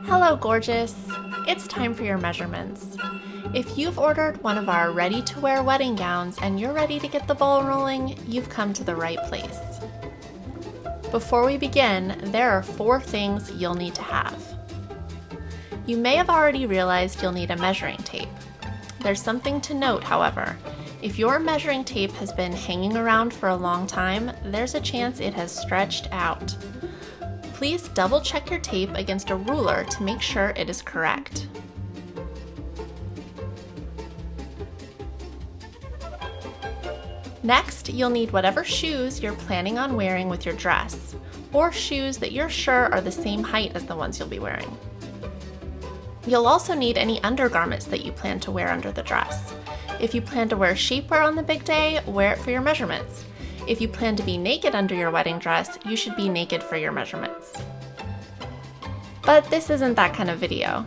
Hello, gorgeous! It's time for your measurements. If you've ordered one of our ready-to-wear wedding gowns and you're ready to get the ball rolling, you've come to the right place. Before we begin, there are 4 things you'll need to have. You may have already realized you'll need a measuring tape. There's something to note, however. If your measuring tape has been hanging around for a long time, there's a chance it has stretched out. Please double check your tape against a ruler to make sure it is correct. Next, you'll need whatever shoes you're planning on wearing with your dress, or shoes that you're sure are the same height as the ones you'll be wearing. You'll also need any undergarments that you plan to wear under the dress. If you plan to wear shapewear on the big day, wear it for your measurements. If you plan to be naked under your wedding dress, you should be naked for your measurements. But this isn't that kind of video.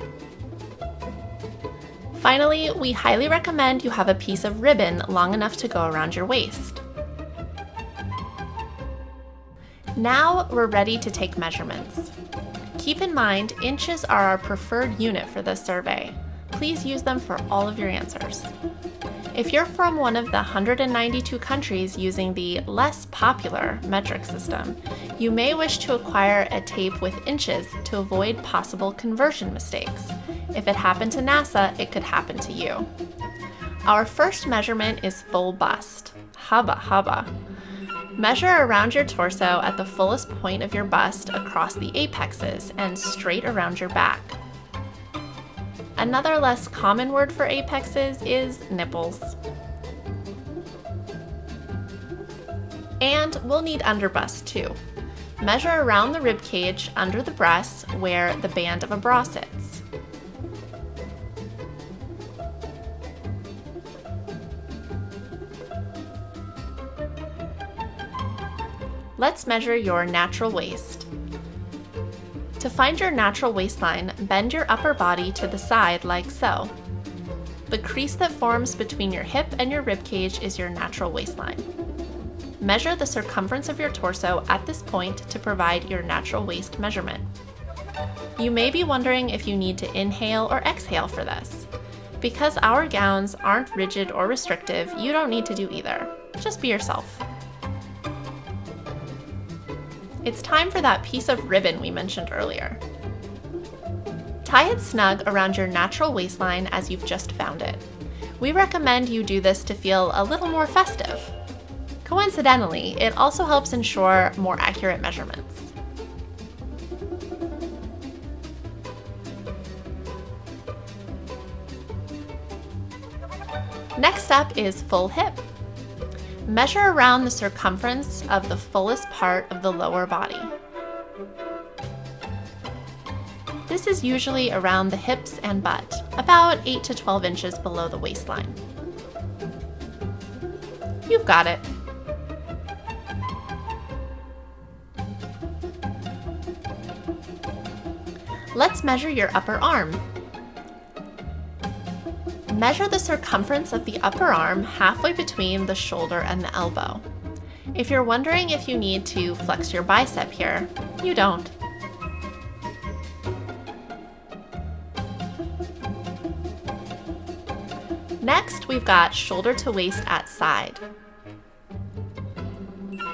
Finally, we highly recommend you have a piece of ribbon long enough to go around your waist. Now we're ready to take measurements. Keep in mind, inches are our preferred unit for this survey. Please use them for all of your answers. If you're from one of the 192 countries using the less popular metric system, you may wish to acquire a tape with inches to avoid possible conversion mistakes. If it happened to NASA, it could happen to you. Our first measurement is full bust. Hubba hubba. Measure around your torso at the fullest point of your bust across the apexes and straight around your back. Another less common word for apexes is nipples. And we'll need underbust too. Measure around the rib cage under the breasts where the band of a bra sits. Let's measure your natural waist. To find your natural waistline, bend your upper body to the side like so. The crease that forms between your hip and your rib cage is your natural waistline. Measure the circumference of your torso at this point to provide your natural waist measurement. You may be wondering if you need to inhale or exhale for this. Because our gowns aren't rigid or restrictive, you don't need to do either. Just be yourself. It's time for that piece of ribbon we mentioned earlier. Tie it snug around your natural waistline as you've just found it. We recommend you do this to feel a little more festive. Coincidentally, it also helps ensure more accurate measurements. Next up is full hip. Measure around the circumference of the fullest part of the lower body. This is usually around the hips and butt, about 8 to 12 inches below the waistline. You've got it. Let's measure your upper arm. Measure the circumference of the upper arm halfway between the shoulder and the elbow. If you're wondering if you need to flex your bicep here, you don't. Next, we've got shoulder to waist at side.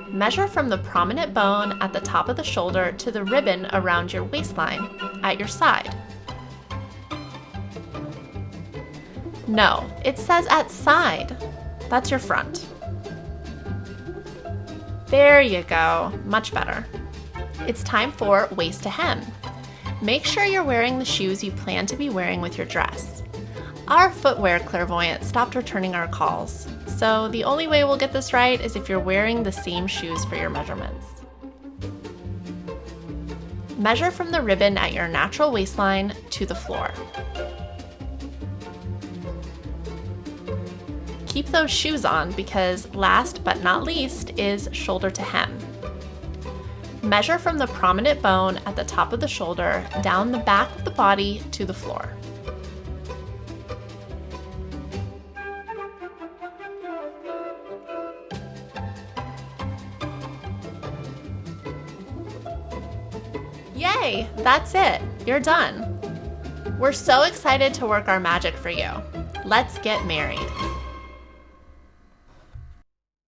Measure from the prominent bone at the top of the shoulder to the ribbon around your waistline at your side. No, it says at side. That's your front. There you go, much better. It's time for waist to hem. Make sure you're wearing the shoes you plan to be wearing with your dress. Our footwear clairvoyant stopped returning our calls, so the only way we'll get this right is if you're wearing the same shoes for your measurements. Measure from the ribbon at your natural waistline to the floor. Keep those shoes on because last but not least is shoulder to hem. Measure from the prominent bone at the top of the shoulder down the back of the body to the floor. Yay, that's it, you're done. We're so excited to work our magic for you. Let's get married.